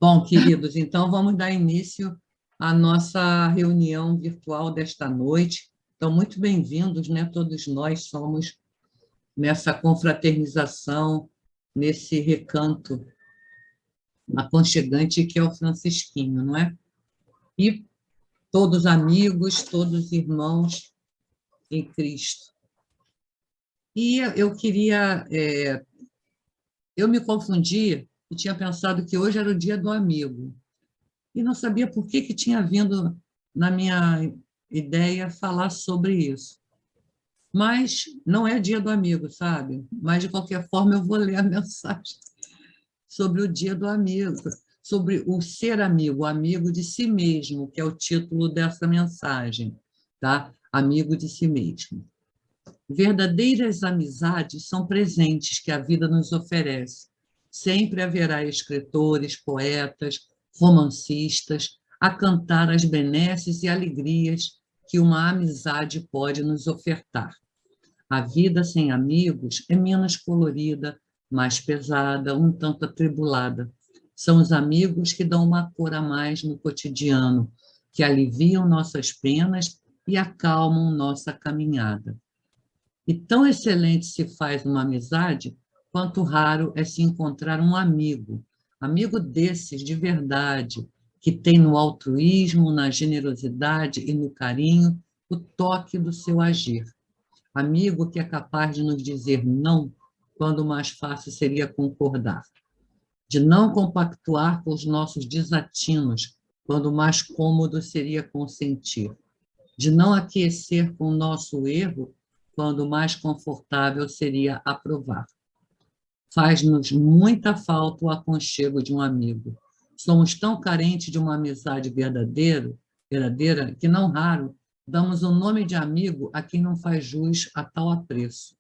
Bom, queridos, então vamos dar início à nossa reunião virtual desta noite. Então, muito bem-vindos, né? Todos nós somos nessa confraternização, nesse recanto aconchegante que é o francisquinho, não é? E todos amigos, todos irmãos em Cristo. E eu me confundi e tinha pensado que hoje era o dia do amigo. E não sabia por que tinha vindo na minha ideia falar sobre isso. Mas não é dia do amigo, sabe? Mas, de qualquer forma, eu vou ler a mensagem sobre o dia do amigo, sobre o ser amigo, o amigo de si mesmo, que é o título dessa mensagem, tá? Amigo de si mesmo. Verdadeiras amizades são presentes que a vida nos oferece. Sempre haverá escritores, poetas, romancistas a cantar as benesses e alegrias que uma amizade pode nos ofertar. A vida sem amigos é menos colorida, mais pesada, um tanto atribulada. São os amigos que dão uma cor a mais no cotidiano, que aliviam nossas penas e acalmam nossa caminhada. E tão excelente se faz uma amizade, quanto raro é se encontrar um amigo, amigo desses de verdade, que tem no altruísmo, na generosidade e no carinho o toque do seu agir. Amigo que é capaz de nos dizer não, quando mais fácil seria concordar. De não compactuar com os nossos desatinos, quando mais cômodo seria consentir. De não aquecer com o nosso erro, quando mais confortável seria aprovar. Faz-nos muita falta o aconchego de um amigo. Somos tão carentes de uma amizade verdadeira, que não raro damos o nome de amigo a quem não faz jus a tal apreço.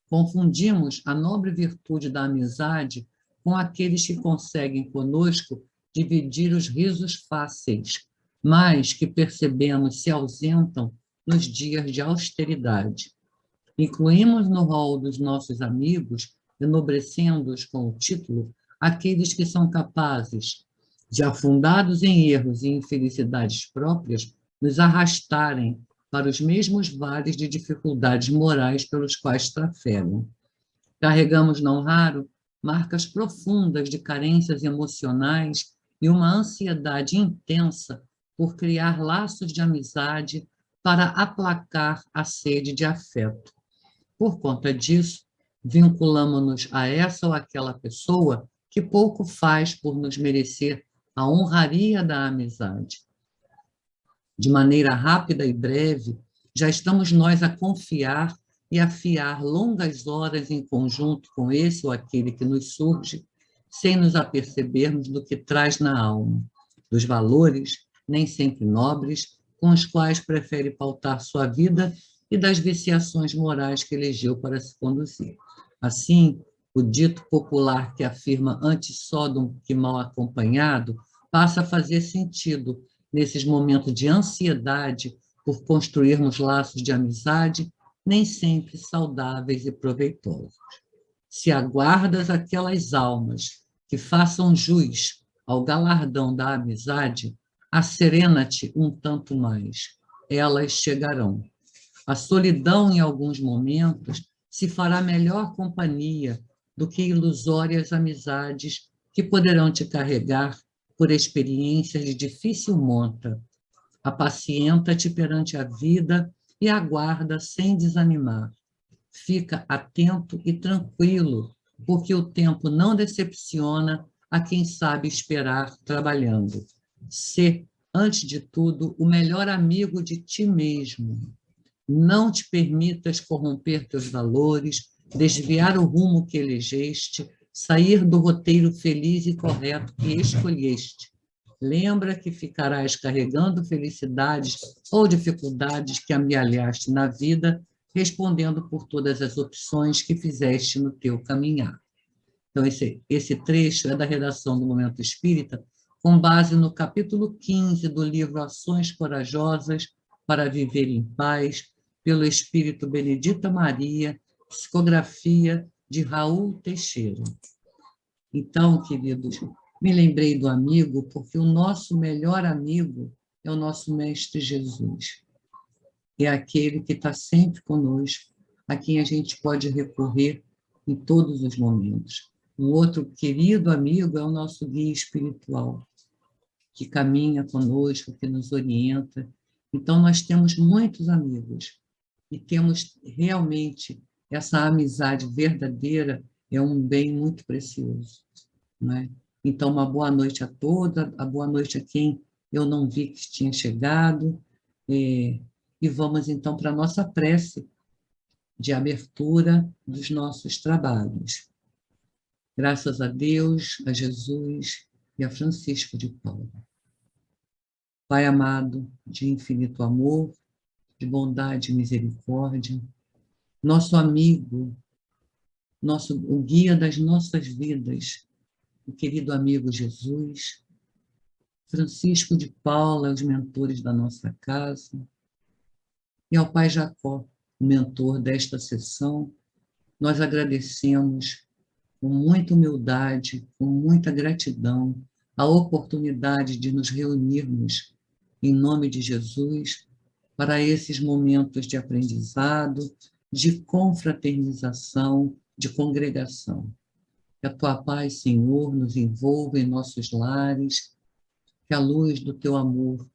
Confundimos a nobre virtude da amizade com aqueles que conseguem conosco dividir os risos fáceis, mas que percebemos se ausentam nos dias de austeridade. Incluímos no rol dos nossos amigos, enobrecendo-os com o título, aqueles que são capazes de, afundados em erros e infelicidades próprias, nos arrastarem para os mesmos vales de dificuldades morais pelos quais trafegam. Carregamos, não raro, marcas profundas de carências emocionais e uma ansiedade intensa por criar laços de amizade para aplacar a sede de afeto. Por conta disso, vinculamos-nos a essa ou aquela pessoa que pouco faz por nos merecer a honraria da amizade. De maneira rápida e breve, já estamos nós a confiar e a fiar longas horas em conjunto com esse ou aquele que nos surge, sem nos apercebermos do que traz na alma, dos valores, nem sempre nobres, com os quais prefere pautar sua vida e das viciações morais que elegeu para se conduzir. Assim, o dito popular que afirma antes só do que mal acompanhado passa a fazer sentido nesses momentos de ansiedade por construirmos laços de amizade nem sempre saudáveis e proveitosos. Se aguardas aquelas almas que façam jus ao galardão da amizade, acerena-te um tanto mais. Elas chegarão. A solidão, em alguns momentos, se fará melhor companhia do que ilusórias amizades que poderão te carregar por experiências de difícil monta. Apacienta-te perante a vida e aguarda sem desanimar. Fica atento e tranquilo, porque o tempo não decepciona a quem sabe esperar trabalhando. Sê, antes de tudo, o melhor amigo de ti mesmo. Não te permitas corromper teus valores, desviar o rumo que elegeste, sair do roteiro feliz e correto que escolheste. Lembra que ficarás carregando felicidades ou dificuldades que amealhaste na vida, respondendo por todas as opções que fizeste no teu caminhar. Então, esse trecho é da redação do Momento Espírita, com base no capítulo 15 do livro Ações Corajosas para Viver em Paz, pelo Espírito Benedita Maria, psicografia de Raul Teixeira. Então, queridos, Me lembrei do amigo porque o nosso melhor amigo é o nosso Mestre Jesus. É aquele que está sempre conosco, a quem a gente pode recorrer em todos os momentos. Um outro querido amigo é o nosso guia espiritual, que caminha conosco, que nos orienta. Então, nós temos muitos amigos e temos realmente essa amizade verdadeira, é um bem muito precioso, não é? Então, uma boa noite a toda, a boa noite a quem eu não vi que tinha chegado, e vamos então para a nossa prece de abertura dos nossos trabalhos. Graças a Deus, a Jesus e a Francisco de Paula. Pai amado, de infinito amor, de bondade e misericórdia, nosso amigo, o guia das nossas vidas, o querido amigo Jesus, Francisco de Paula, os mentores da nossa casa, e ao Pai Jacó, o mentor desta sessão, nós agradecemos com muita humildade, com muita gratidão, a oportunidade de nos reunirmos em nome de Jesus para esses momentos de aprendizado, de confraternização, de congregação. Que a tua paz, Senhor, nos envolva em nossos lares, que a luz do teu amor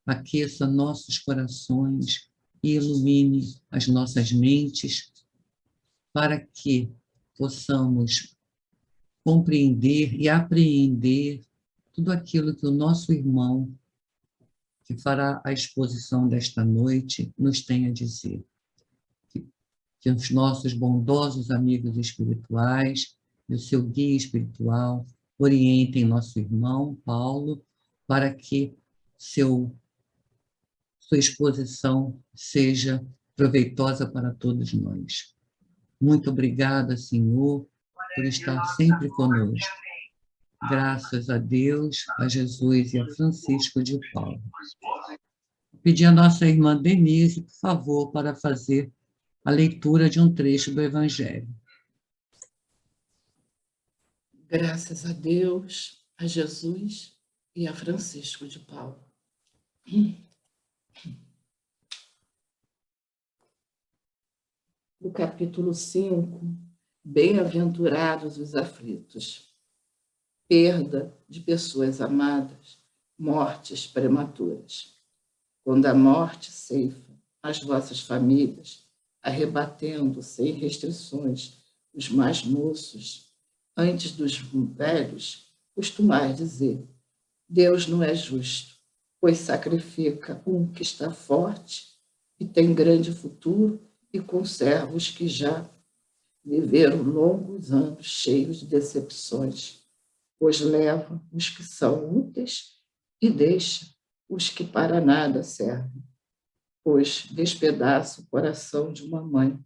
aqueça nossos corações e ilumine as nossas mentes para que possamos compreender e apreender tudo aquilo que o nosso irmão, que fará a exposição desta noite, nos tem a dizer. Que os nossos bondosos amigos espirituais e o seu guia espiritual orientem nosso irmão Paulo para que sua exposição seja proveitosa para todos nós. Muito obrigada, Senhor, por estar sempre conosco. Graças a Deus, a Jesus e a Francisco de Paula. Pedir a nossa irmã Denise, por favor, para fazer a leitura de um trecho do Evangelho. Graças a Deus, a Jesus e a Francisco de Paula. No capítulo 5, Bem-aventurados os aflitos. Perda de pessoas amadas, mortes prematuras. Quando a morte ceifa as vossas famílias, arrebatendo sem restrições os mais moços, antes dos velhos, costumais dizer: Deus não é justo, pois sacrifica um que está forte e tem grande futuro e conserva os que já viveram longos anos cheios de decepções, pois leva os que são úteis e deixa os que para nada servem, pois despedaça o coração de uma mãe,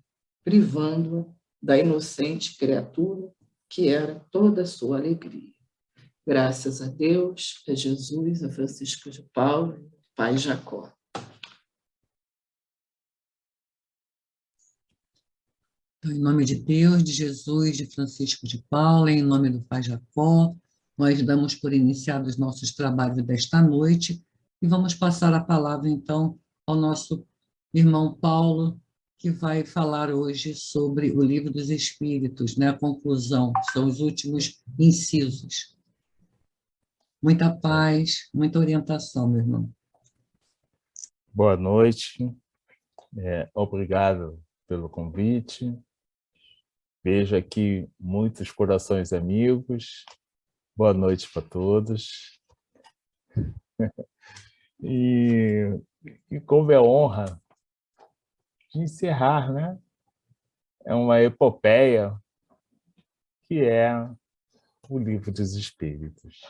privando-a da inocente criatura que era toda a sua alegria. Graças a Deus, a Jesus, a Francisco de Paula, Pai Jacó. Então, em nome de Deus, de Jesus, de Francisco de Paula, em nome do Pai Jacó, nós damos por iniciados os nossos trabalhos desta noite e vamos passar a palavra, então, ao nosso irmão Paulo, que vai falar hoje sobre o Livro dos Espíritos, né? A conclusão, são os últimos incisos. Muita paz, muita orientação, meu irmão. Boa noite, obrigado pelo convite. Vejo aqui muitos corações amigos. Boa noite para todos. E como é honra de encerrar, né? É uma epopeia que é o Livro dos Espíritos.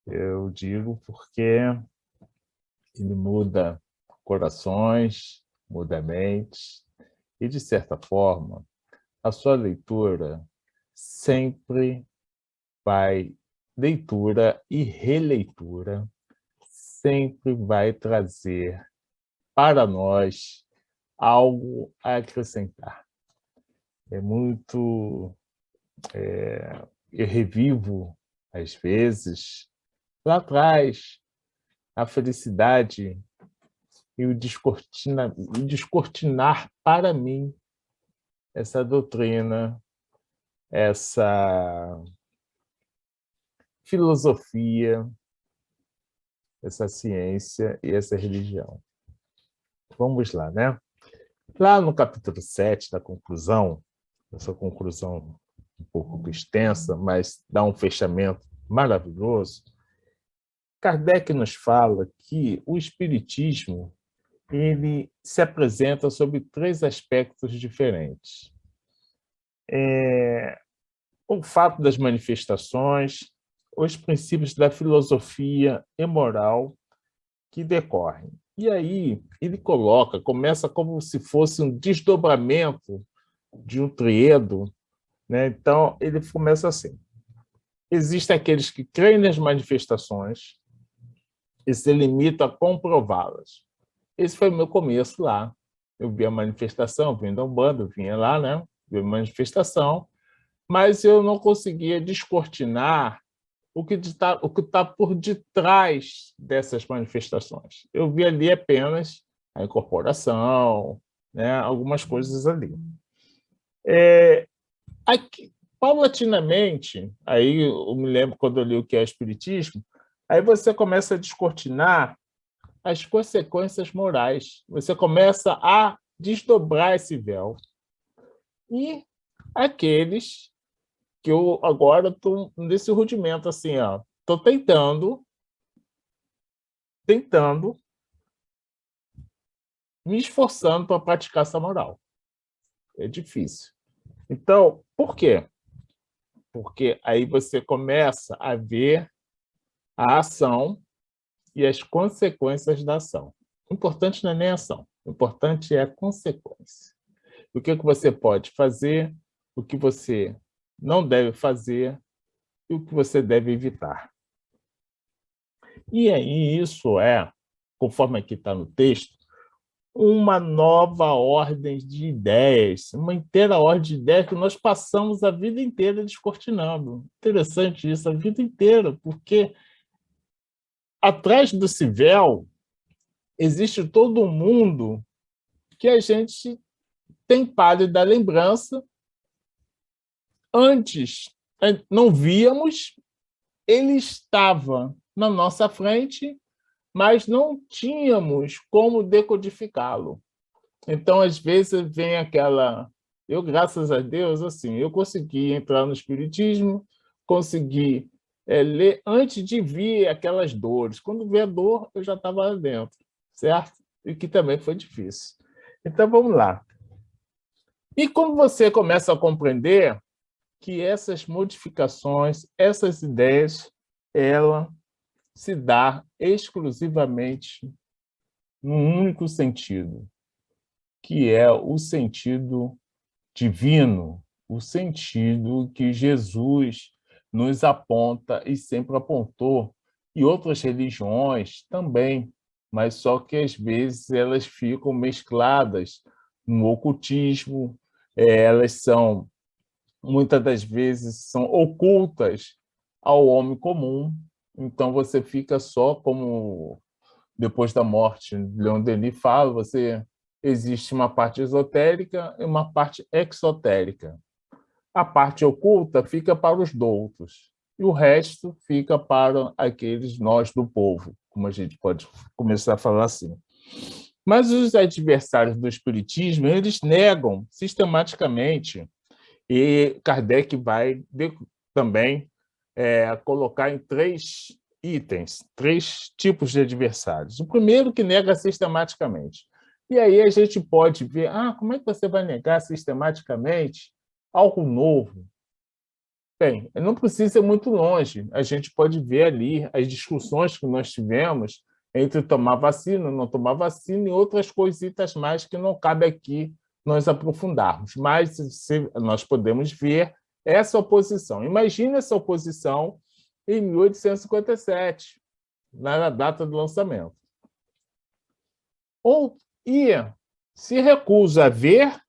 Eu digo porque ele muda corações, muda mentes, e, de certa forma, a sua leitura sempre leitura e releitura, sempre vai trazer para nós algo a acrescentar. Eu revivo Às vezes, lá atrás, a felicidade e o descortinar para mim essa doutrina, essa filosofia, essa ciência e essa religião. Vamos lá, né? Lá no capítulo 7 da conclusão, essa conclusão um pouco extensa, mas dá um fechamento maravilhoso, Kardec nos fala que o espiritismo ele se apresenta sob 3 aspectos diferentes. O fato das manifestações, os princípios da filosofia e moral que decorrem. E aí ele começa como se fosse um desdobramento de um triedo, né? Então ele começa assim: existem aqueles que creem nas manifestações e se limitam a comprová-las. Esse foi o meu começo lá. Eu vi a manifestação, vim da Umbanda, eu vinha lá, né? Vi a manifestação, mas eu não conseguia descortinar o que está por detrás dessas manifestações. Eu vi ali apenas a incorporação, né? Algumas coisas ali. Aqui, paulatinamente, aí eu me lembro quando eu li o que é espiritismo, aí você começa a descortinar as consequências morais. Você começa a desdobrar esse véu. E aqueles que eu agora estou nesse rudimento, assim, estou tentando me esforçando para praticar essa moral. É difícil. Então, por quê? Porque aí você começa a ver a ação e as consequências da ação. O importante não é nem a ação, o importante é a consequência. O que você pode fazer, o que você não deve fazer e o que você deve evitar. E aí isso conforme aqui está no texto, uma nova ordem de ideias, uma inteira ordem de ideias que nós passamos a vida inteira descortinando. Interessante isso, a vida inteira, porque atrás desse véu existe todo um mundo que a gente tem pálida lembrança. Antes não víamos, ele estava na nossa frente, mas não tínhamos como decodificá-lo. Então, às vezes, vem aquela... Eu, graças a Deus, assim, eu consegui entrar no espiritismo, consegui ler antes de vir aquelas dores. Quando vê a dor, eu já estava lá dentro, certo? E que também foi difícil. Então, vamos lá. E quando você começa a compreender que essas modificações, essas ideias, ela se dá exclusivamente num único sentido, que é o sentido divino, o sentido que Jesus nos aponta e sempre apontou, e outras religiões também, mas só que às vezes elas ficam mescladas no ocultismo, elas são, muitas das vezes, são ocultas ao homem comum, então você fica só como, depois da morte, Leon Denis fala, existe uma parte esotérica e uma parte exotérica. A parte oculta fica para os doutos, e o resto fica para aqueles nós do povo, como a gente pode começar a falar assim. Mas os adversários do espiritismo, eles negam sistematicamente, e Kardec vai também colocar em 3 itens, 3 tipos de adversários. O primeiro que nega sistematicamente. E aí a gente pode ver, como é que você vai negar sistematicamente algo novo? Bem, não precisa ir muito longe. A gente pode ver ali as discussões que nós tivemos entre tomar vacina, não tomar vacina e outras coisitas mais que não cabe aqui nós aprofundarmos. Mas nós podemos ver essa oposição. Imagina essa oposição em 1857, na data do lançamento. E se recusa a ver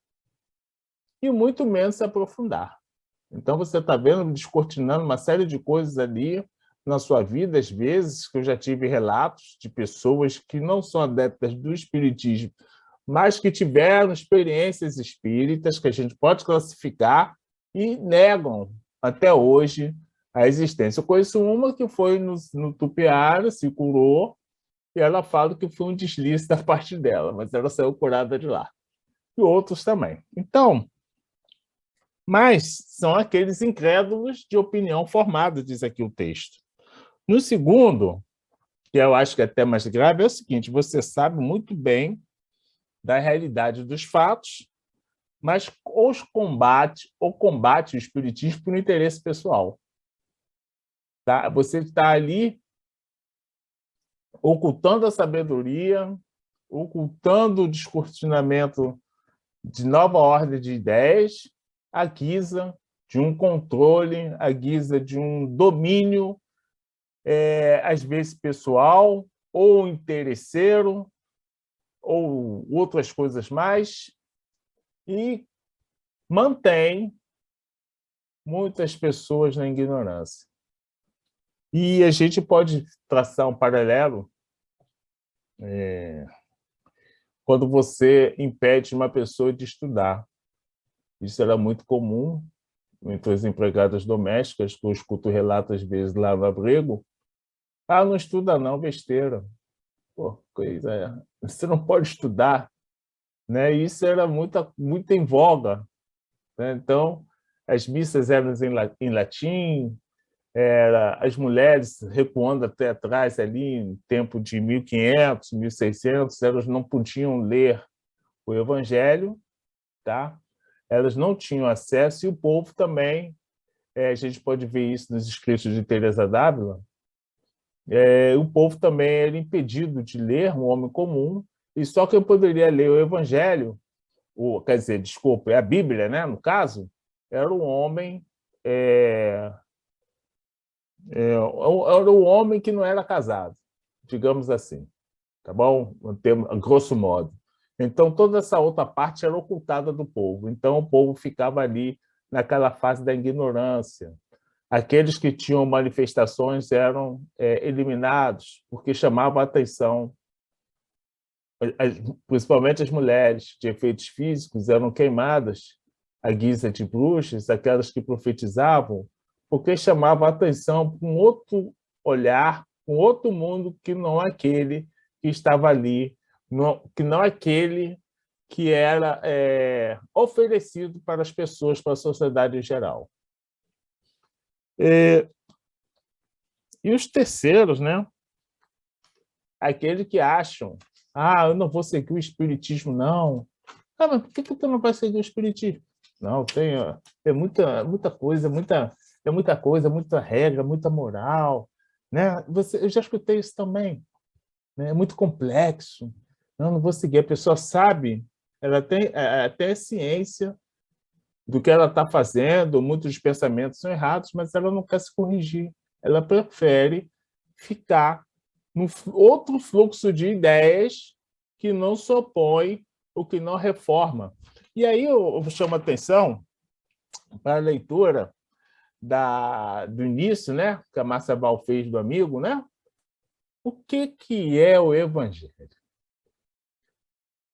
e muito menos se aprofundar. Então, você está vendo, descortinando uma série de coisas ali na sua vida, às vezes, que eu já tive relatos de pessoas que não são adeptas do espiritismo, mas que tiveram experiências espíritas, que a gente pode classificar, e negam até hoje a existência. Eu conheço uma que foi no Tupiara, se curou, e ela fala que foi um deslize da parte dela, mas ela saiu curada de lá. E outros também. Então, mas são aqueles incrédulos de opinião formada, diz aqui o texto. No segundo, que eu acho que é até mais grave, é o seguinte: você sabe muito bem da realidade dos fatos, mas combate o espiritismo por interesse pessoal. Tá? Você está ali ocultando a sabedoria, ocultando o descortinamento de nova ordem de ideias, à guisa de um controle, à guisa de um domínio, às vezes pessoal, ou interesseiro, ou outras coisas mais, e mantém muitas pessoas na ignorância. E a gente pode traçar um paralelo quando você impede uma pessoa de estudar. Isso era muito comum entre as empregadas domésticas, que eu escuto relatos, às vezes, lava-abrigo. Ah, não estuda não, besteira. Pô, coisa, você não pode estudar. Né? Isso era muito em voga. Né? Então, as missas eram em latim, as mulheres recuando até atrás, ali em tempo de 1500, 1600, elas não podiam ler o Evangelho, tá? Elas não tinham acesso, e o povo também, a gente pode ver isso nos escritos de Teresa d'Ávila, o povo também era impedido de ler, um homem comum, e só quem poderia ler o Evangelho, quer dizer, desculpa, a Bíblia, né, no caso, era um homem era um homem que não era casado, digamos assim, tá bom? Grosso modo. Então, toda essa outra parte era ocultada do povo. Então, o povo ficava ali naquela fase da ignorância. Aqueles que tinham manifestações eram eliminados, porque chamavam a atenção. Principalmente as mulheres de efeitos físicos eram queimadas à guisa de bruxas, aquelas que profetizavam, porque chamavam a atenção para um outro olhar, um outro mundo que não aquele que estava ali, que não aquele que era oferecido para as pessoas, para a sociedade em geral. E os terceiros, né? Aqueles que acham, eu não vou seguir o espiritismo, não. Mas por que tu não vai seguir o espiritismo? Não, tem muita coisa, muita regra, muita moral, né? Eu já escutei isso também, né? É muito complexo. Não vou seguir. A pessoa sabe, ela tem até ciência do que ela está fazendo, muitos pensamentos são errados, mas ela não quer se corrigir. Ela prefere ficar num outro fluxo de ideias que não se opõe ou que não reforma. E aí eu chamo a atenção para a leitura do início, né, que a Márcia Val fez do amigo, né? O que é o Evangelho?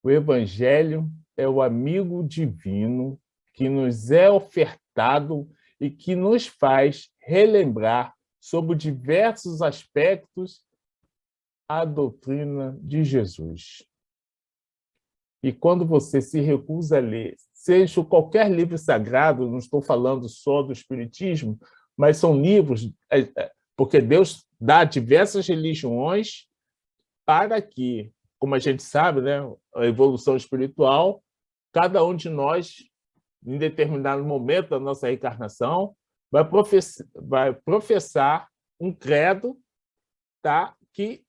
O Evangelho é o amigo divino que nos é ofertado e que nos faz relembrar sobre diversos aspectos a doutrina de Jesus. E quando você se recusa a ler, seja qualquer livro sagrado, não estou falando só do Espiritismo, mas são livros, porque Deus dá diversas religiões para que, como a gente sabe, né, a evolução espiritual, cada um de nós, em determinado momento da nossa reencarnação, vai professar um credo, tá, que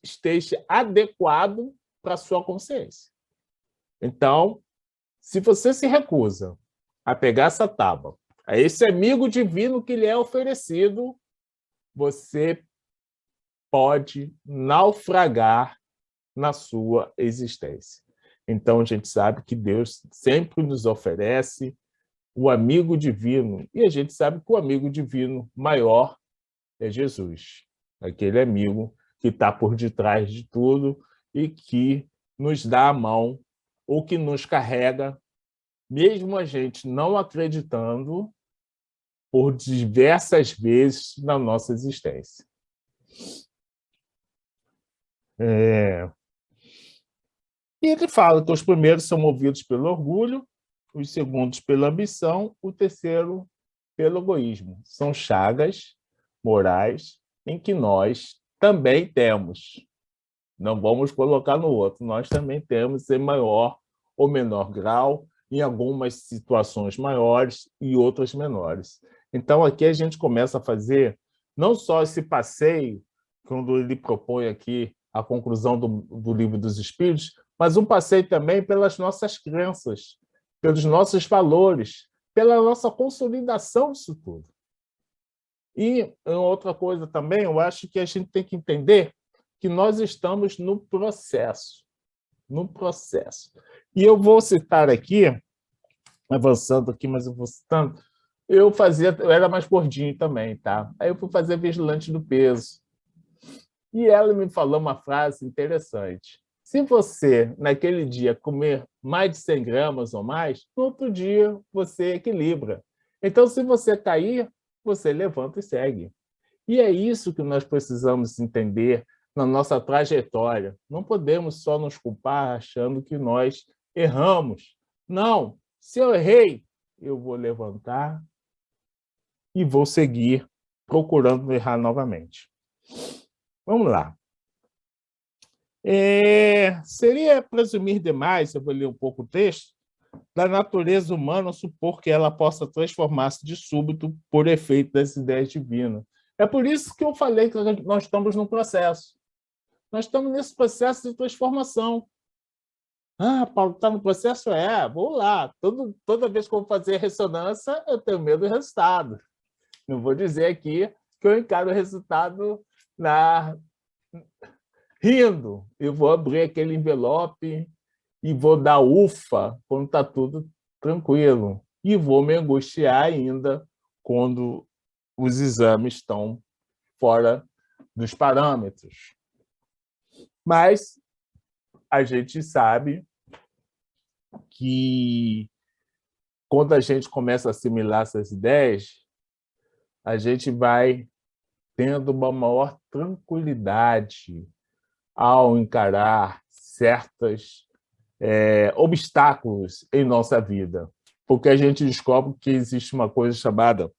esteja adequado para a sua consciência. Então, se você se recusa a pegar essa tábua, a esse amigo divino que lhe é oferecido, você pode naufragar na sua existência. Então, a gente sabe que Deus sempre nos oferece o amigo divino. E a gente sabe que o amigo divino maior é Jesus, aquele amigo que está por detrás de tudo e que nos dá a mão ou que nos carrega, mesmo a gente não acreditando, por diversas vezes na nossa existência. E ele fala que os primeiros são movidos pelo orgulho, os segundos pela ambição, o terceiro pelo egoísmo. São chagas morais em que nós também temos. Não vamos colocar no outro, nós também temos em maior ou menor grau, em algumas situações maiores e outras menores. Então, aqui a gente começa a fazer não só esse passeio, quando ele propõe aqui a conclusão do Livro dos Espíritos, mas um passeio também pelas nossas crenças, pelos nossos valores, pela nossa consolidação disso tudo. E outra coisa também, eu acho que a gente tem que entender que nós estamos no processo. No processo. E eu vou citar aqui, avançando aqui, mas eu vou citando, eu era mais gordinho também, tá? Aí eu fui fazer vigilante do peso. E ela me falou uma frase interessante. Se você, naquele dia, comer mais de 100 gramas ou mais, no outro dia você equilibra. Então, se você cair, você levanta e segue. E é isso que nós precisamos entender na nossa trajetória. Não podemos só nos culpar achando que nós erramos. Não, se eu errei, eu vou levantar e vou seguir procurando não errar novamente. Vamos lá. Seria presumir demais, eu vou ler um pouco o texto, da natureza humana supor que ela possa transformar-se de súbito por efeito das ideias divinas. É por isso que eu falei que nós estamos num processo. Nós estamos nesse processo de transformação. Ah, Paulo, está no processo? Vou lá. Toda vez que eu vou fazer ressonância, eu tenho medo do resultado. Não vou dizer aqui que eu encaro o resultado rindo. Eu vou abrir aquele envelope e vou dar ufa quando está tudo tranquilo. E vou me angustiar ainda quando os exames estão fora dos parâmetros. Mas a gente sabe que quando a gente começa a assimilar essas ideias, a gente vai tendo uma maior tranquilidade ao encarar certos obstáculos em nossa vida, porque a gente descobre que existe uma coisa chamada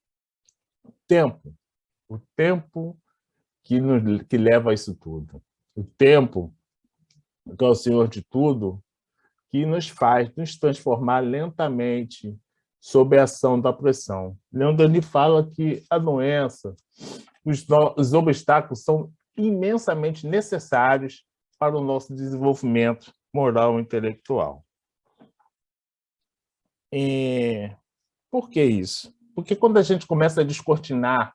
tempo, o tempo que leva a isso tudo, o tempo que é o Senhor de tudo, que nos faz nos transformar lentamente sob a ação da pressão. Leon Denis fala que a doença, os obstáculos são imensamente necessários para o nosso desenvolvimento moral e intelectual. Por que isso? Porque quando a gente começa a descortinar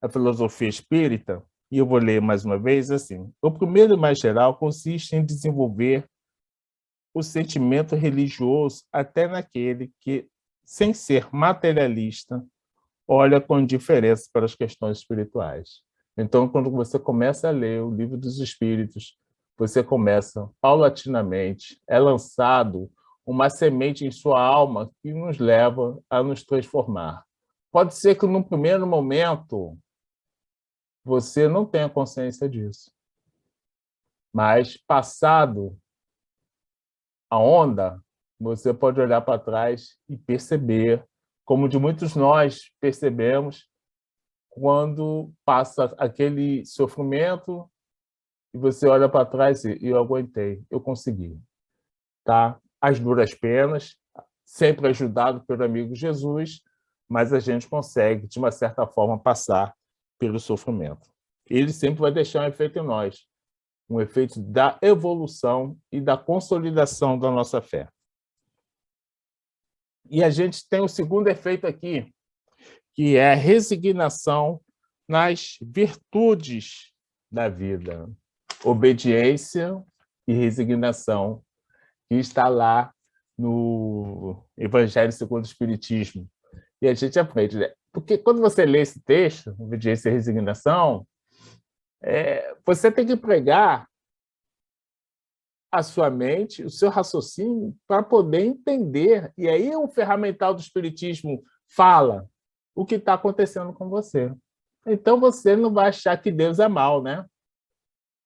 a filosofia espírita, e eu vou ler mais uma vez, assim, o primeiro e mais geral consiste em desenvolver o sentimento religioso até naquele que, sem ser materialista, olha com indiferença para as questões espirituais. Então, quando você começa a ler o Livro dos Espíritos, você começa paulatinamente, é lançado uma semente em sua alma que nos leva a nos transformar. Pode ser que, no primeiro momento, você não tenha consciência disso. Mas, passado a onda, você pode olhar para trás e perceber, como de muitos nós percebemos, quando passa aquele sofrimento e você olha para trás e eu aguentei, eu consegui. Tá? As duras penas, sempre ajudado pelo amigo Jesus, mas a gente consegue, de uma certa forma, passar pelo sofrimento. Ele sempre vai deixar um efeito em nós, um efeito da evolução e da consolidação da nossa fé. E a gente tem o segundo efeito aqui, que é a resignação nas virtudes da vida. Obediência e resignação, que está lá no Evangelho segundo o Espiritismo. E a gente aprende, né? Porque quando você lê esse texto, Obediência e Resignação, você tem que pregar a sua mente, o seu raciocínio, para poder entender. E aí o ferramental do Espiritismo fala o que está acontecendo com você. Então você não vai achar que Deus é mau, né?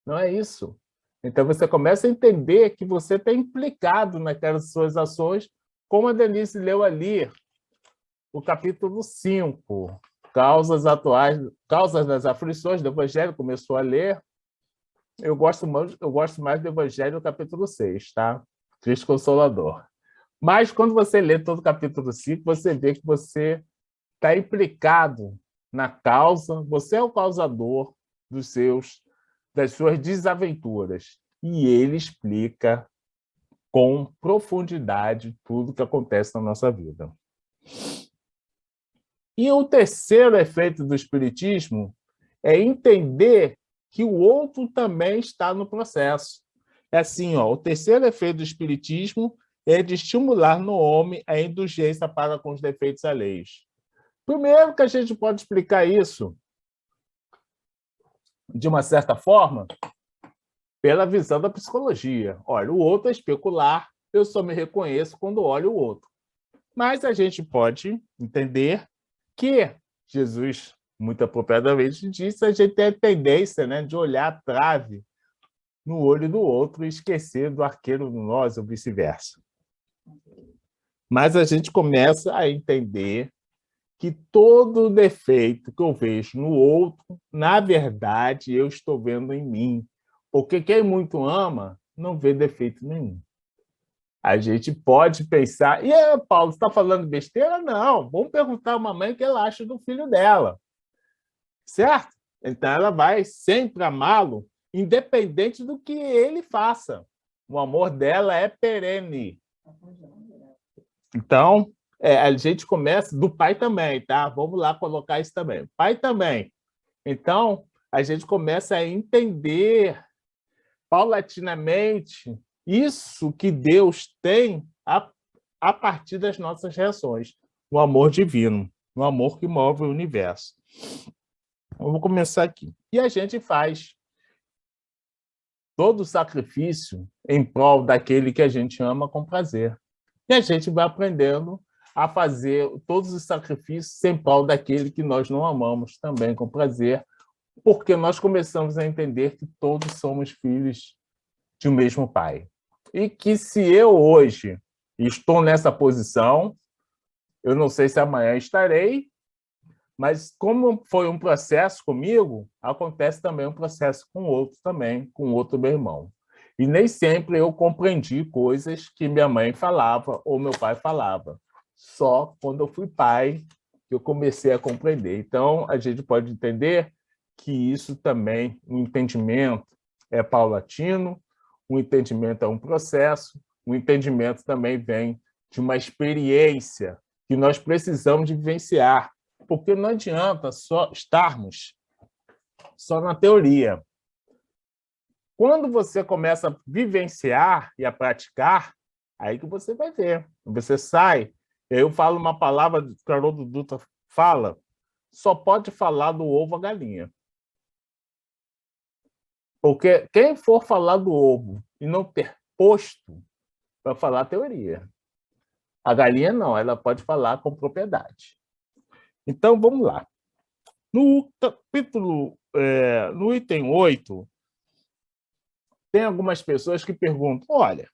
Não é isso. Então você começa a entender que você está implicado naquelas suas ações, como a Denise leu ali, o capítulo 5, causas das aflições do Evangelho, começou a ler. Eu gosto mais do Evangelho, capítulo 6, tá? Cristo Consolador. Mas quando você lê todo o capítulo 5, você vê que você está implicado na causa, você é o causador das suas desaventuras. E ele explica com profundidade tudo que acontece na nossa vida. E o terceiro efeito do Espiritismo é entender que o outro também está no processo. É assim, o terceiro efeito do Espiritismo é de estimular no homem a indulgência para com os defeitos alheios. Primeiro que a gente pode explicar isso, de uma certa forma, pela visão da psicologia. Olha, o outro é especular, eu só me reconheço quando olho o outro. Mas a gente pode entender que Jesus, muito apropriadamente, disse a gente tem a tendência, né, de olhar a trave no olho do outro e esquecer do arqueiro no nós, ou vice-versa. Mas a gente começa a entender que todo defeito que eu vejo no outro, na verdade, eu estou vendo em mim. Porque quem muito ama não vê defeito nenhum. A gente pode pensar, Paulo, você está falando besteira? Não, vamos perguntar à mamãe o que ela acha do filho dela. Certo? Então ela vai sempre amá-lo, independente do que ele faça. O amor dela é perene. Então, a gente começa do pai também, tá? Vamos lá colocar isso também. Pai também. Então, a gente começa a entender paulatinamente isso que Deus tem a partir das nossas reações. O amor divino, o amor que move o universo. Eu vou começar aqui. E a gente faz todo o sacrifício em prol daquele que a gente ama com prazer. E a gente vai aprendendo a fazer todos os sacrifícios em prol daquele que nós não amamos também com prazer, porque nós começamos a entender que todos somos filhos de um mesmo Pai. E que se eu hoje estou nessa posição, eu não sei se amanhã estarei, mas como foi um processo comigo, acontece também um processo com outro também, com outro meu irmão. E nem sempre eu compreendi coisas que minha mãe falava ou meu pai falava. Só quando eu fui pai que eu comecei a compreender. Então, a gente pode entender que isso também, o entendimento é paulatino, o entendimento é um processo, o entendimento também vem de uma experiência que nós precisamos de vivenciar, porque não adianta só estarmos só na teoria. Quando você começa a vivenciar e a praticar, aí que você vai ver. Você sai, eu falo uma palavra que o Haroldo Dutra fala, só pode falar do ovo a galinha. Porque quem for falar do ovo e não ter posto, vai falar teoria. A galinha não, ela pode falar com propriedade. Então, vamos lá. No capítulo, no item 8, tem algumas pessoas que perguntam, olha,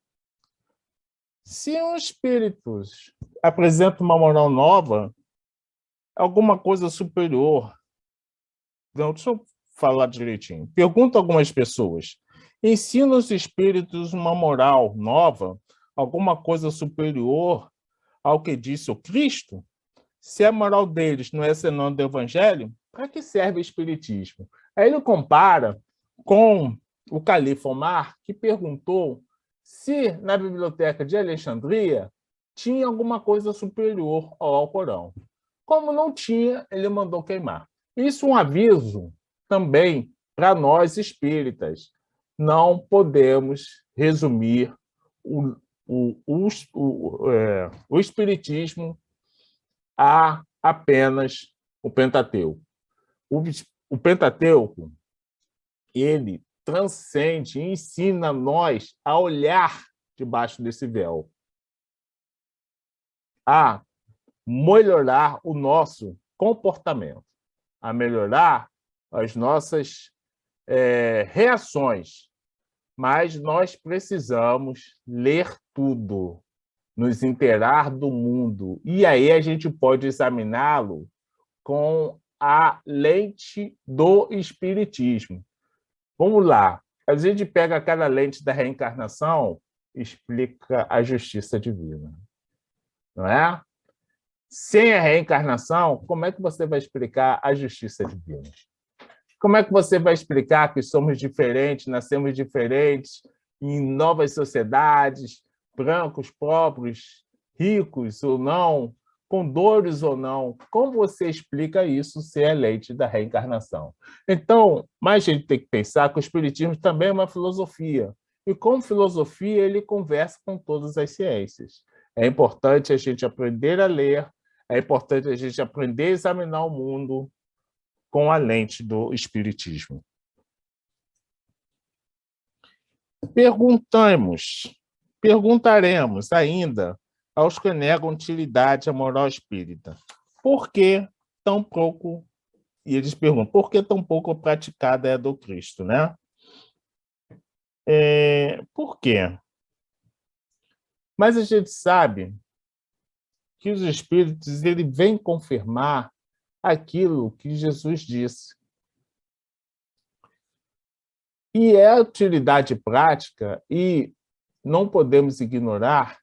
se os espíritos apresentam uma moral nova, alguma coisa superior... Não, deixa eu falar direitinho. Pergunto a algumas pessoas, ensina os espíritos uma moral nova, alguma coisa superior ao que disse o Cristo? Se a moral deles não é senão do Evangelho, para que serve o Espiritismo? Aí ele compara com o califa Omar, que perguntou se na biblioteca de Alexandria tinha alguma coisa superior ao Alcorão. Como não tinha, ele mandou queimar. Isso é um aviso também para nós espíritas. Não podemos resumir o o Espiritismo há apenas o Pentateuco. O Pentateuco, ele transcende e ensina a nós a olhar debaixo desse véu, a melhorar o nosso comportamento, a melhorar as nossas reações. Mas nós precisamos ler tudo, nos inteirar do mundo. E aí a gente pode examiná-lo com a lente do Espiritismo. Vamos lá. A gente pega aquela lente da reencarnação e explica a justiça divina. Não é? Sem a reencarnação, como é que você vai explicar a justiça divina? Como é que você vai explicar que somos diferentes, nascemos diferentes, em novas sociedades, brancos, pobres, ricos ou não, com dores ou não? Como você explica isso se é leite da reencarnação? Então, mais a gente tem que pensar que o Espiritismo também é uma filosofia. E como filosofia, ele conversa com todas as ciências. É importante a gente aprender a ler, é importante a gente aprender a examinar o mundo com a lente do Espiritismo. Perguntaremos ainda aos que negam utilidade à moral espírita. Por que tão pouco, e eles perguntam, por que tão pouco praticada é a do Cristo, né? Por quê? Mas a gente sabe que os espíritos ele vêm confirmar aquilo que Jesus disse. E é a utilidade prática, e não podemos ignorar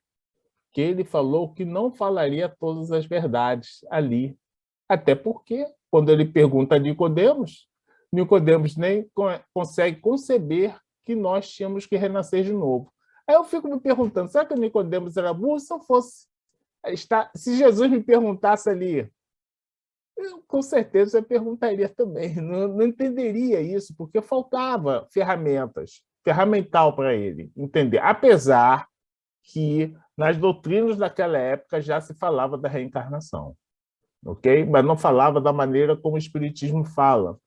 que ele falou que não falaria todas as verdades ali. Até porque, quando ele pergunta a Nicodemos, Nicodemos nem consegue conceber que nós tínhamos que renascer de novo. Aí eu fico me perguntando, será que Nicodemos era burro? Se eu fosse se Jesus me perguntasse ali, eu, com certeza, eu perguntaria também. Não entenderia isso, porque faltava ferramental para ele entender. Apesar que nas doutrinas daquela época já se falava da reencarnação, ok? Mas não falava da maneira como o Espiritismo fala.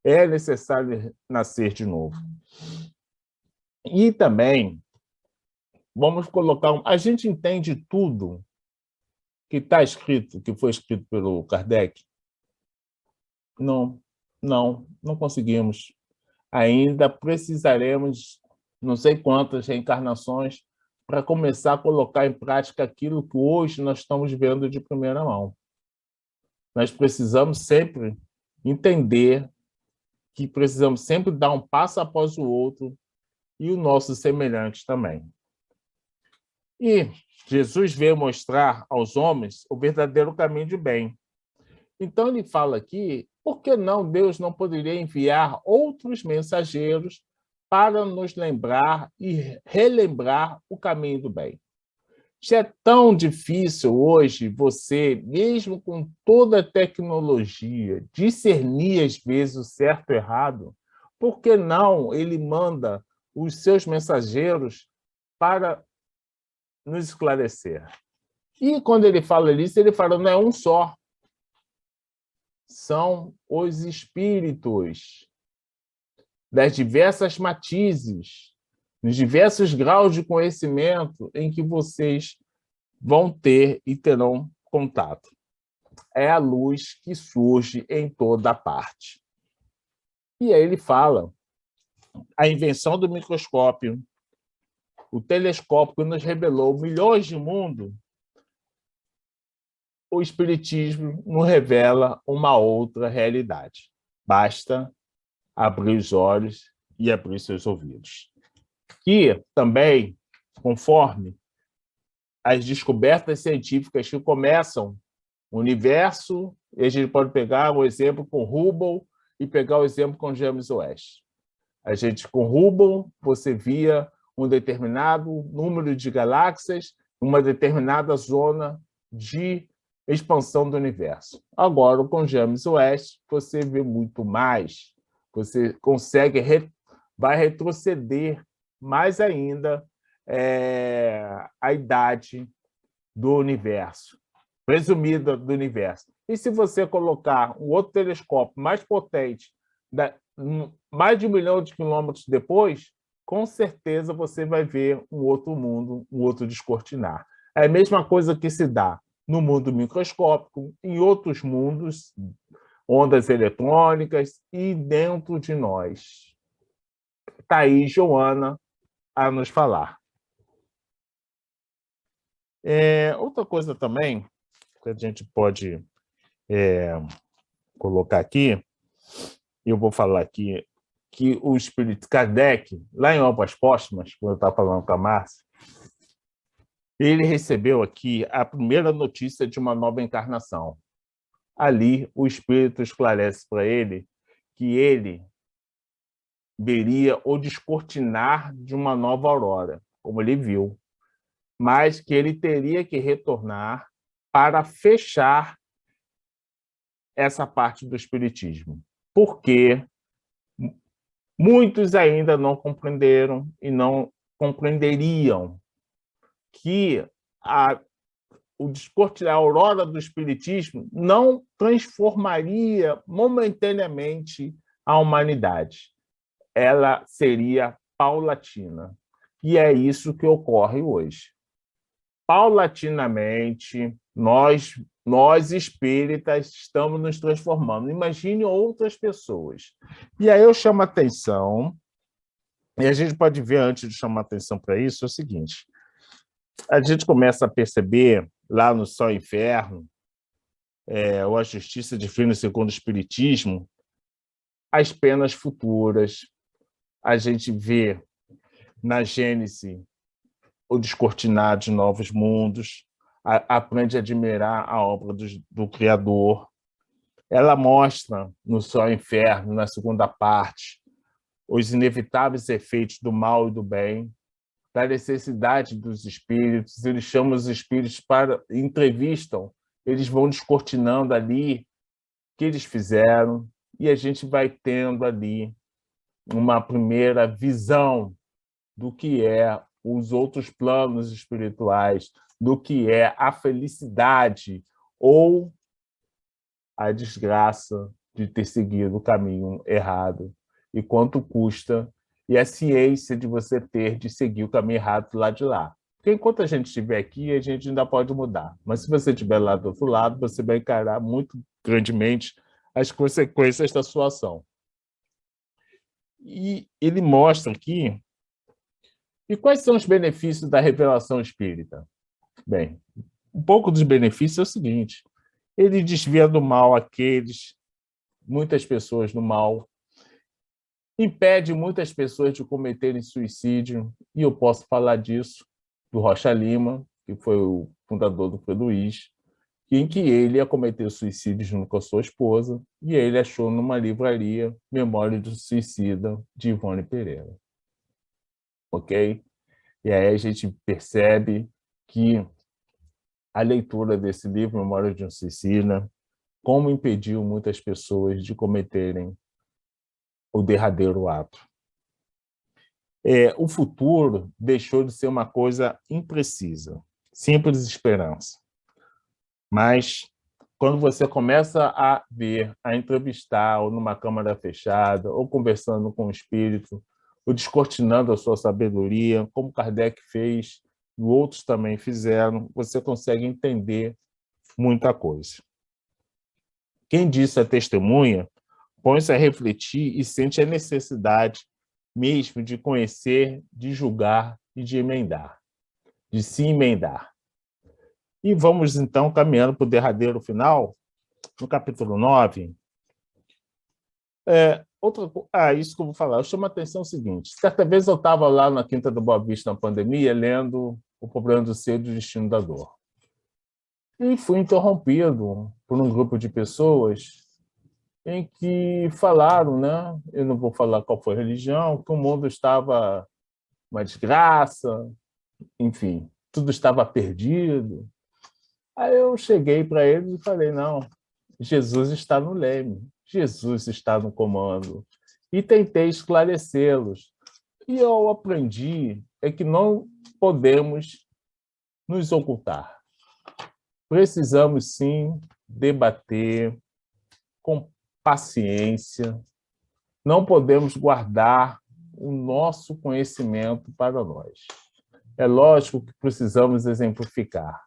É necessário nascer de novo. E também, vamos colocar... A gente entende tudo que está escrito, que foi escrito pelo Kardec? Não conseguimos. Ainda precisaremos não sei quantas reencarnações para começar a colocar em prática aquilo que hoje nós estamos vendo de primeira mão. Nós precisamos sempre entender que precisamos sempre dar um passo após o outro e o nosso semelhante também. E Jesus veio mostrar aos homens o verdadeiro caminho de bem. Então ele fala aqui, por que não Deus não poderia enviar outros mensageiros para nos lembrar e relembrar o caminho do bem? Já é tão difícil hoje você, mesmo com toda a tecnologia, discernir às vezes o certo e o errado. Por que não ele manda os seus mensageiros para nos esclarecer? E quando ele fala isso, ele fala, não é um só. São os espíritos das diversas matizes, nos diversos graus de conhecimento em que vocês vão ter e terão contato. É a luz que surge em toda parte. E aí ele fala, a invenção do microscópio, o telescópio que nos revelou milhões de mundos, o Espiritismo nos revela uma outra realidade. Basta abrir os olhos e abrir seus ouvidos. E também, conforme as descobertas científicas que começam o universo, e a gente pode pegar o exemplo com Hubble e pegar o exemplo com James West. Com Hubble, você via um determinado número de galáxias, uma determinada zona de expansão do universo. Agora, com James West, você vê muito mais. Você vai retroceder mais ainda a idade do universo, presumida do universo. E se você colocar um outro telescópio mais potente, mais de 1 milhão de quilômetros depois, com certeza você vai ver um outro mundo, um outro descortinar. É a mesma coisa que se dá no mundo microscópico, em outros mundos, ondas eletrônicas e dentro de nós. Está aí Joana a nos falar. Outra coisa também que a gente pode colocar aqui, eu vou falar aqui, que o espírito Kardec, lá em Obras Póstumas, quando eu estava falando com a Márcia, ele recebeu aqui a primeira notícia de uma nova encarnação. Ali, o espírito esclarece para ele que ele veria o descortinar de uma nova aurora, como ele viu, mas que ele teria que retornar para fechar essa parte do espiritismo, porque muitos ainda não compreenderam e não compreenderiam que a aurora do espiritismo não transformaria momentaneamente a humanidade. Ela seria paulatina. E é isso que ocorre hoje. Paulatinamente, nós espíritas estamos nos transformando. Imagine outras pessoas. E aí eu chamo a atenção, e a gente pode ver, antes de chamar a atenção para isso, é o seguinte: a gente começa a perceber, lá no Céu e Inferno, ou a Justiça Divina segundo o Espiritismo, as penas futuras. A gente vê na Gênese o descortinar de novos mundos, aprende a admirar a obra do Criador. Ela mostra no Céu e Inferno, na segunda parte, os inevitáveis efeitos do mal e do bem, da necessidade dos espíritos. Eles chamam os espíritos para entrevistam, eles vão descortinando ali o que eles fizeram, e a gente vai tendo ali uma primeira visão do que é os outros planos espirituais, do que é a felicidade ou a desgraça de ter seguido o caminho errado, e quanto custa, e a ciência de você ter de seguir o caminho errado do lado de lá. Porque enquanto a gente estiver aqui, a gente ainda pode mudar. Mas se você estiver lá do outro lado, você vai encarar muito grandemente as consequências da sua ação. E ele mostra aqui. E quais são os benefícios da revelação espírita? Bem, um pouco dos benefícios é o seguinte: ele desvia do mal muitas pessoas do mal, impede muitas pessoas de cometerem suicídio, e eu posso falar disso do Rocha Lima, que foi o fundador do Frei Luiz, em que ele ia cometer suicídio junto com a sua esposa, e ele achou numa livraria Memória do Suicida, de Ivone Pereira. Ok? E aí a gente percebe que a leitura desse livro, Memória de um Suicida, como impediu muitas pessoas de cometerem o derradeiro ato. O futuro deixou de ser uma coisa imprecisa, simples esperança. Mas, quando você começa a ver, a entrevistar, ou numa câmara fechada, ou conversando com o espírito, ou descortinando a sua sabedoria, como Kardec fez, e outros também fizeram, você consegue entender muita coisa. Quem disse a testemunha, põe-se a refletir e sente a necessidade mesmo de conhecer, de julgar e de emendar, de se emendar. E vamos, então, caminhando para o derradeiro final, no capítulo 9. Isso que eu vou falar. Eu chamo a atenção o seguinte: certa vez eu estava lá na Quinta do Boa Vista, na pandemia, lendo O Problema do Ser e do Destino da Dor. E fui interrompido por um grupo de pessoas em que falaram, né? Eu não vou falar qual foi a religião, que o mundo estava uma desgraça, enfim, tudo estava perdido. Aí eu cheguei para eles e falei: não, Jesus está no leme, Jesus está no comando. E tentei esclarecê-los. E eu aprendi é que não podemos nos ocultar. Precisamos, sim, debater com paciência. Não podemos guardar o nosso conhecimento para nós. É lógico que precisamos exemplificar,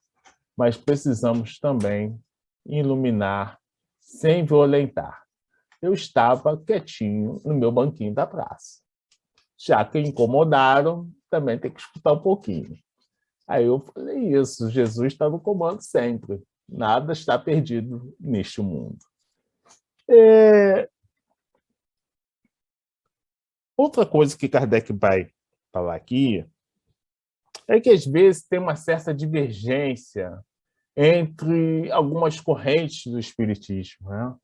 mas precisamos também iluminar sem violentar. Eu estava quietinho no meu banquinho da praça. Já que incomodaram, também tem que escutar um pouquinho. Aí eu falei isso, Jesus está no comando sempre. Nada está perdido neste mundo. Outra coisa que Kardec vai falar aqui é que, às vezes, tem uma certa divergência entre algumas correntes do Espiritismo, né?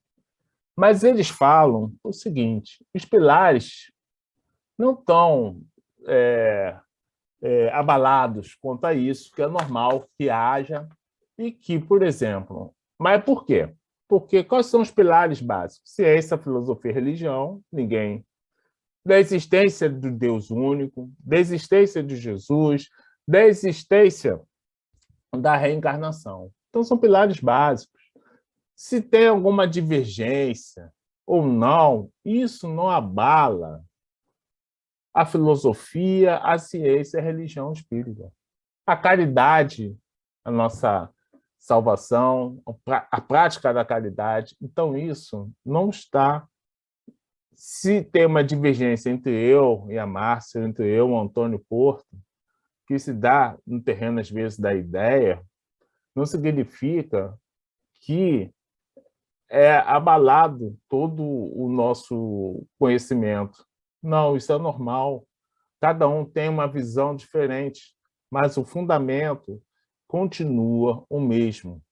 Mas eles falam o seguinte: os pilares não estão abalados quanto a isso, que é normal que haja, e que, por exemplo... Mas por quê? Porque quais são os pilares básicos? Ciência, filosofia e religião, ninguém... Da existência do Deus único, da existência de Jesus, da existência da reencarnação. Então, são pilares básicos. Se tem alguma divergência ou não, isso não abala a filosofia, a ciência e a religião espírita. A caridade, a nossa salvação, a prática da caridade. Então, isso não está... Se tem uma divergência entre eu e a Márcia, entre eu e o Antônio Porto, que se dá no terreno, às vezes, da ideia, não significa que é abalado todo o nosso conhecimento. Não, isso é normal. Cada um tem uma visão diferente, mas o fundamento continua o mesmo.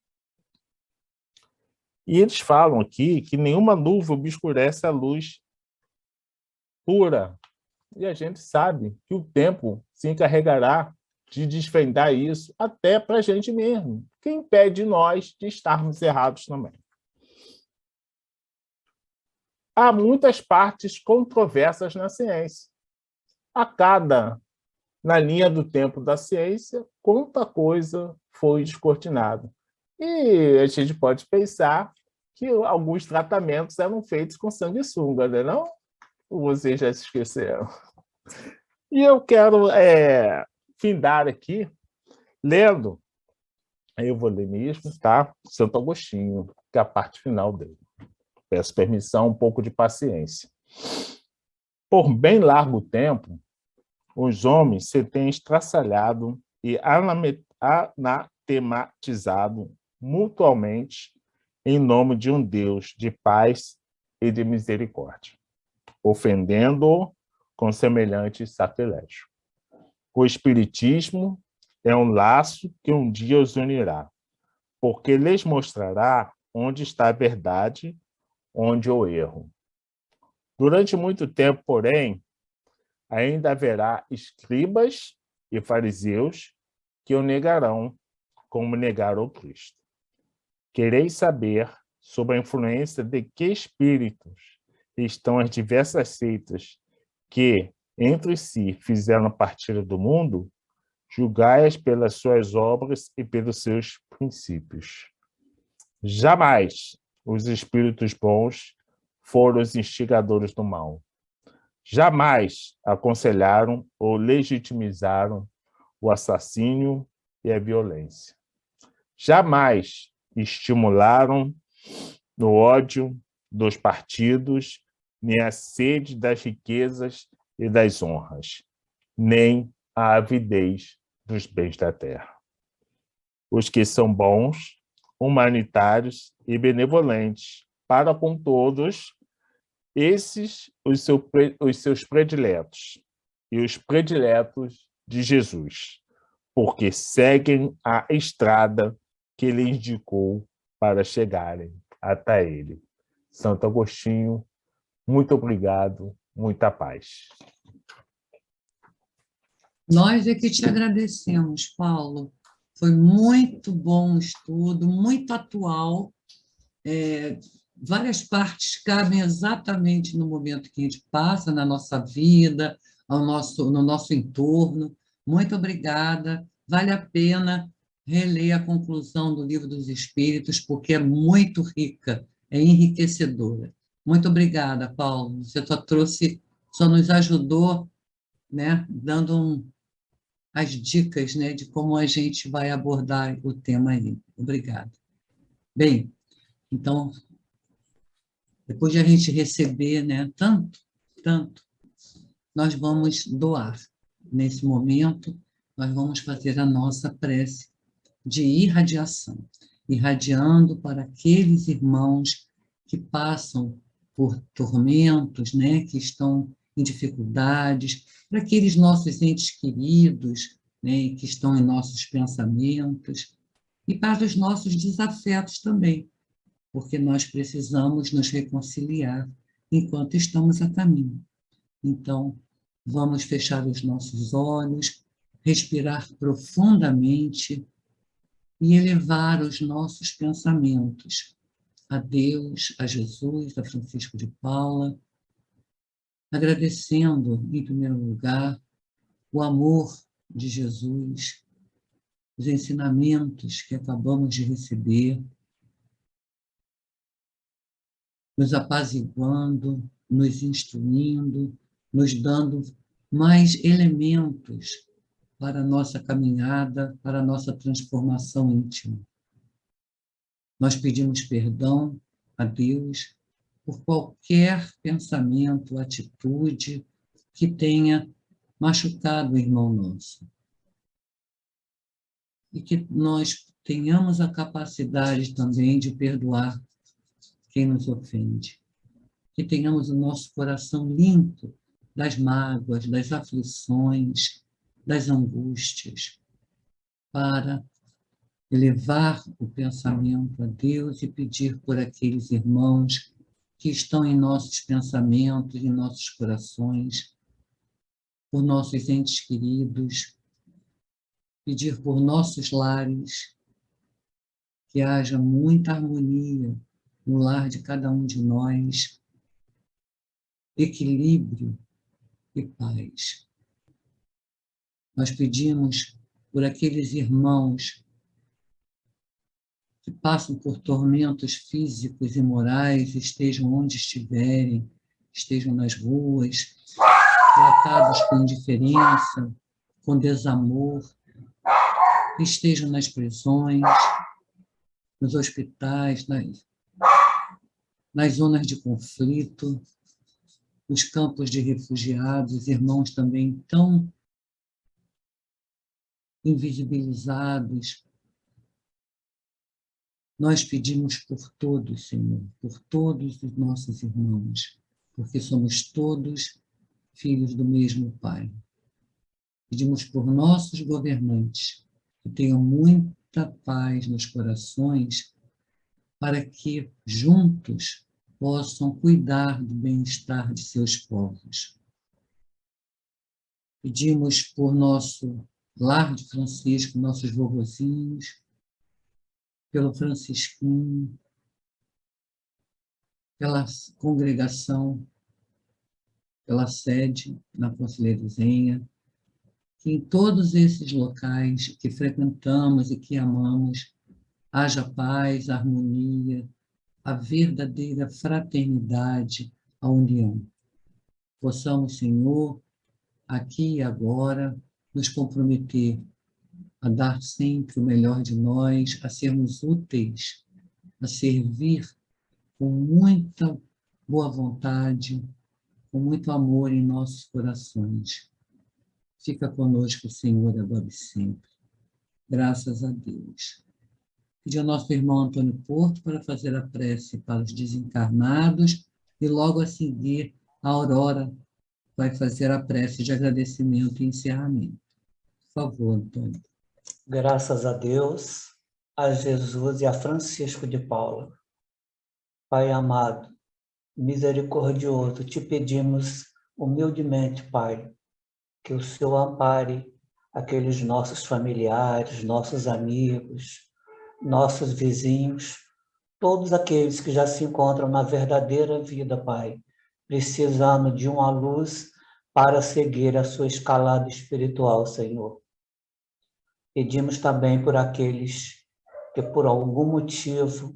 E eles falam aqui que nenhuma nuvem obscurece a luz pura. E a gente sabe que o tempo se encarregará de desvendar isso até para a gente mesmo, que impede nós de estarmos errados também. Há muitas partes controversas na ciência. Na linha do tempo da ciência, quanta coisa foi descortinada. E a gente pode pensar que alguns tratamentos eram feitos com sanguessuga, não é não? Ou vocês já se esqueceram? E eu quero findar aqui lendo, eu vou ler mesmo, tá? Santo Agostinho, que é a parte final dele. Peço permissão, um pouco de paciência. Por bem largo tempo, os homens se têm estraçalhado e anatematizado mutuamente em nome de um Deus de paz e de misericórdia, ofendendo-o com semelhante sacrilégio. O Espiritismo é um laço que um dia os unirá, porque lhes mostrará onde está a verdade, onde o erro. Durante muito tempo, porém, ainda haverá escribas e fariseus que o negarão, como negaram o Cristo. Quereis saber sobre a influência de que espíritos estão as diversas seitas que, entre si, fizeram partilha do mundo? Julgai-as pelas suas obras e pelos seus princípios. Jamais os espíritos bons foram os instigadores do mal. Jamais aconselharam ou legitimizaram o assassínio e a violência. Jamais estimularam o ódio dos partidos, nem a sede das riquezas e das honras, nem a avidez dos bens da terra. Os que são bons, humanitários e benevolentes para com todos, esses os seus prediletos e os prediletos de Jesus, porque seguem a estrada que ele indicou para chegarem até ele. Santo Agostinho, muito obrigado, muita paz. Nós é que te agradecemos, Paulo. Foi muito bom o estudo, muito atual. Várias partes cabem exatamente no momento que a gente passa, na nossa vida, no nosso entorno. Muito obrigada. Vale a pena reler a conclusão do Livro dos Espíritos, porque é muito rica, é enriquecedora. Muito obrigada, Paulo. Você só nos ajudou, né, dando as dicas, né, de como a gente vai abordar o tema aí. Obrigada. Bem, então, depois de a gente receber, né, tanto, nós vamos doar. Nesse momento, nós vamos fazer a nossa prece de irradiação, irradiando para aqueles irmãos que passam por tormentos, né, que estão em dificuldades, para aqueles nossos entes queridos, né, que estão em nossos pensamentos, e para os nossos desafetos também, porque nós precisamos nos reconciliar enquanto estamos a caminho. Então, vamos fechar os nossos olhos, respirar profundamente e elevar os nossos pensamentos a Deus, a Jesus, a Francisco de Paula, agradecendo, em primeiro lugar, o amor de Jesus, os ensinamentos que acabamos de receber, nos apaziguando, nos instruindo, nos dando mais elementos para a nossa caminhada, para a nossa transformação íntima. Nós pedimos perdão a Deus por qualquer pensamento, atitude que tenha machucado o irmão nosso. E que nós tenhamos a capacidade também de perdoar quem nos ofende. Que tenhamos o nosso coração limpo das mágoas, das aflições, das angústias, para elevar o pensamento a Deus e pedir por aqueles irmãos que estão em nossos pensamentos, em nossos corações, por nossos entes queridos, pedir por nossos lares, que haja muita harmonia no lar de cada um de nós, equilíbrio e paz. Nós pedimos por aqueles irmãos que passam por tormentos físicos e morais, estejam onde estiverem, estejam nas ruas, tratados com indiferença, com desamor, estejam nas prisões, nos hospitais, nas zonas de conflito, nos campos de refugiados, irmãos também tão invisibilizados. Nós pedimos por todos, Senhor, por todos os nossos irmãos, porque somos todos filhos do mesmo Pai. Pedimos por nossos governantes, que tenham muita paz nos corações, para que juntos possam cuidar do bem-estar de seus povos. Pedimos por nosso lar de Francisco, nossos vovozinhos, pelo Francisquinho, pela congregação, pela sede na Conselheiro Zenha, que em todos esses locais que frequentamos e que amamos, haja paz, harmonia, a verdadeira fraternidade, a união. Possamos, Senhor, aqui e agora, nos comprometer a dar sempre o melhor de nós, a sermos úteis, a servir com muita boa vontade, com muito amor em nossos corações. Fica conosco, Senhor, agora e sempre. Graças a Deus. Pedir ao nosso irmão Antônio Porto para fazer a prece para os desencarnados e logo a seguir a Aurora vai fazer a prece de agradecimento e encerramento. Por favor, Antônio. Graças a Deus, a Jesus e a Francisco de Paula. Pai amado, misericordioso, te pedimos humildemente, Pai, que o Senhor ampare aqueles nossos familiares, nossos amigos, nossos vizinhos, todos aqueles que já se encontram na verdadeira vida, Pai, precisando de uma luz para seguir a sua escalada espiritual, Senhor. Pedimos também por aqueles que, por algum motivo,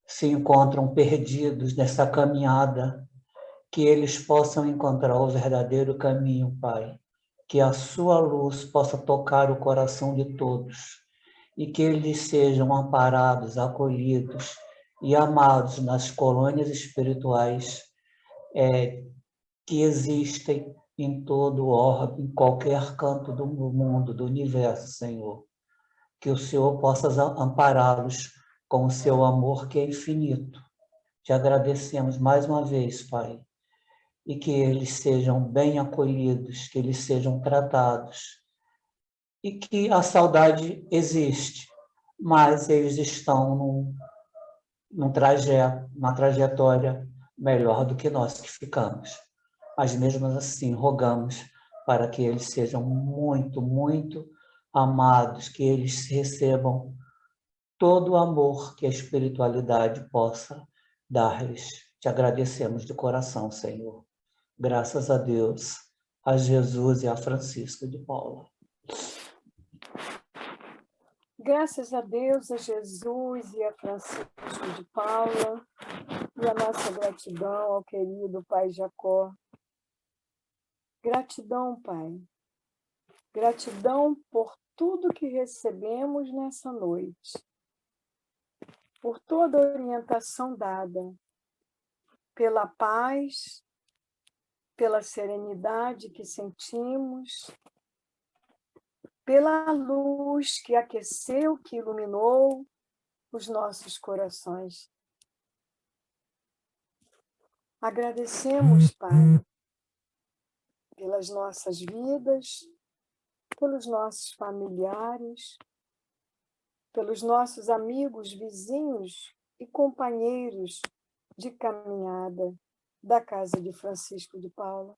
se encontram perdidos nessa caminhada, que eles possam encontrar o verdadeiro caminho, Pai. Que a sua luz possa tocar o coração de todos e que eles sejam amparados, acolhidos e amados nas colônias espirituais que existem em todo o orbe, em qualquer canto do mundo, do universo, Senhor. Que o Senhor possa ampará-los com o seu amor que é infinito. Te agradecemos mais uma vez, Pai, e que eles sejam bem acolhidos, que eles sejam tratados, e que a saudade existe, mas eles estão numa trajetória melhor do que nós que ficamos. Mas mesmo assim, rogamos para que eles sejam muito, muito amados, que eles recebam todo o amor que a espiritualidade possa dar-lhes. Te agradecemos de coração, Senhor. Graças a Deus, a Jesus e a Francisco de Paula. Graças a Deus, a Jesus e a Francisco de Paula, e a nossa gratidão ao querido Pai Jacó. Gratidão, Pai. Gratidão por tudo que recebemos nessa noite, por toda a orientação dada, pela paz, pela serenidade que sentimos, pela luz que aqueceu, que iluminou os nossos corações. Agradecemos, Pai, pelas nossas vidas, pelos nossos familiares, pelos nossos amigos, vizinhos e companheiros de caminhada da casa de Francisco de Paula.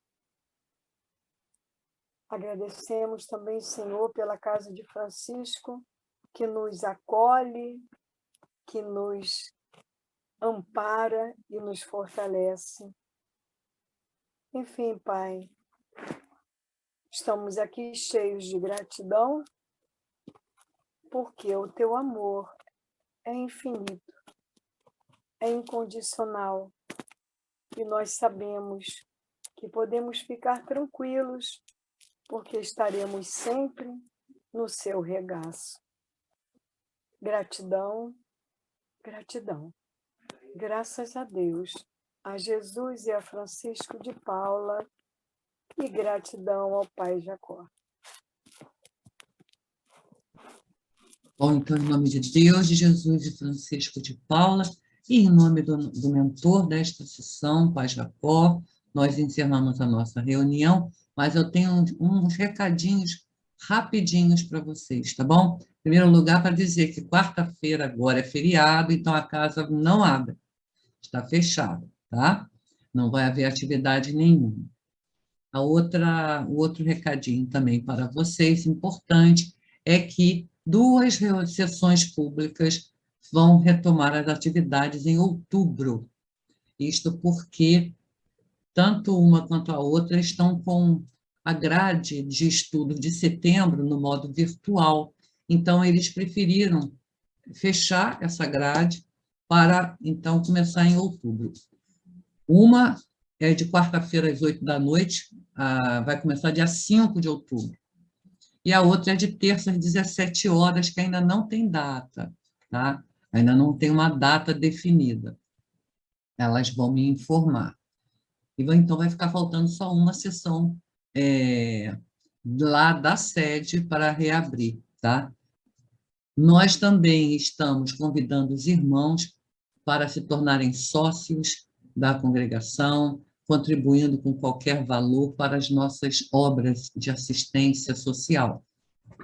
Agradecemos também, Senhor, pela casa de Francisco, que nos acolhe, que nos ampara e nos fortalece. Enfim, Pai, estamos aqui cheios de gratidão, porque o teu amor é infinito, é incondicional, e nós sabemos que podemos ficar tranquilos, porque estaremos sempre no seu regaço. Gratidão, gratidão. Graças a Deus, a Jesus e a Francisco de Paula, e gratidão ao Pai Jacó. Bom, então, em nome de Deus, de Jesus e Francisco de Paula, e em nome do mentor desta sessão, Pai Jacó, nós encerramos a nossa reunião, mas eu tenho uns recadinhos rapidinhos para vocês, tá bom? Em primeiro lugar, para dizer que quarta-feira agora é feriado, então a casa não abre, está fechada, tá? Não vai haver atividade nenhuma. O outro recadinho também para vocês, importante, é que 2 sessões públicas vão retomar as atividades em outubro. Isto porque tanto uma quanto a outra estão com a grade de estudo de setembro no modo virtual. Então, eles preferiram fechar essa grade para, então, começar em outubro. Uma é de quarta-feira às 20h, vai começar dia 5 de outubro. E a outra é de terça às 17h, que ainda não tem data, tá? Ainda não tem uma data definida. Elas vão me informar. Então, vai ficar faltando só uma sessão lá da sede para reabrir, tá? Nós também estamos convidando os irmãos para se tornarem sócios da congregação, contribuindo com qualquer valor para as nossas obras de assistência social,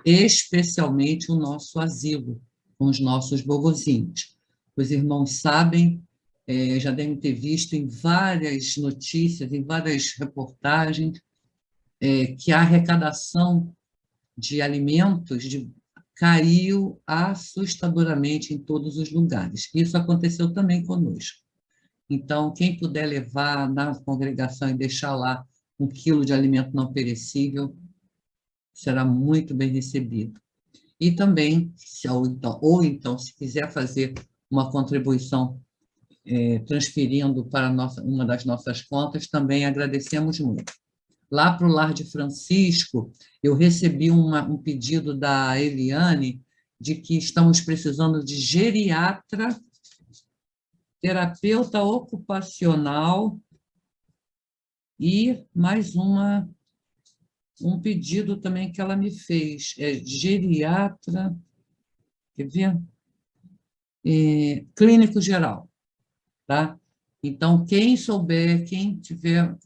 especialmente o nosso asilo, com os nossos vovozinhos. Os irmãos sabem, já devem ter visto em várias notícias, em várias reportagens, que a arrecadação de alimentos caiu assustadoramente em todos os lugares. Isso aconteceu também conosco. Então, quem puder levar na congregação e deixar lá 1 quilo de alimento não perecível, será muito bem recebido. E também, ou então, se quiser fazer uma contribuição transferindo para uma das nossas contas, também agradecemos muito. Lá para o Lar de Francisco, eu recebi um pedido da Eliane de que estamos precisando de geriatra, terapeuta ocupacional e mais um pedido também que ela me fez, geriatra, quer ver? Clínico geral, tá? Então, quem souber, quem tiver,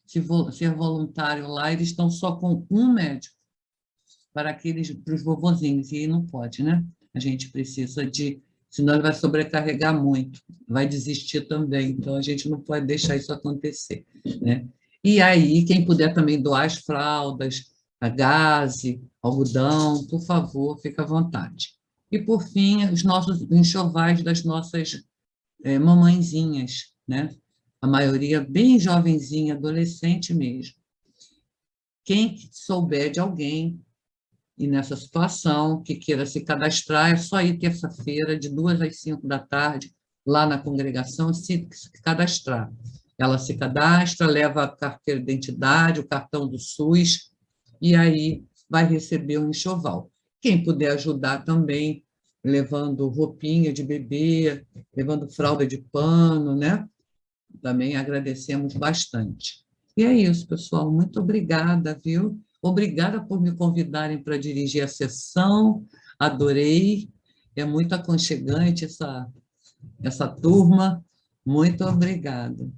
ser voluntário lá, eles estão só com um médico para os vovozinhos, e aí não pode, né? A gente precisa senão ele vai sobrecarregar muito, vai desistir também, então a gente não pode deixar isso acontecer, né? E aí, quem puder também doar as fraldas, a gaze, algodão, por favor, fique à vontade. E, por fim, os nossos enxovais das nossas mamãezinhas, né? A maioria bem jovenzinha, adolescente mesmo. Quem souber de alguém e nessa situação que queira se cadastrar, é só ir terça-feira, de 2 às 5 da tarde, lá na congregação, se cadastrar. Ela se cadastra, leva a carteira de identidade, o cartão do SUS, e aí vai receber um enxoval. Quem puder ajudar também, levando roupinha de bebê, levando fralda de pano, né? Também agradecemos bastante. E é isso, pessoal. Muito obrigada, viu? Obrigada por me convidarem para dirigir a sessão. Adorei. É muito aconchegante essa turma. Muito obrigada.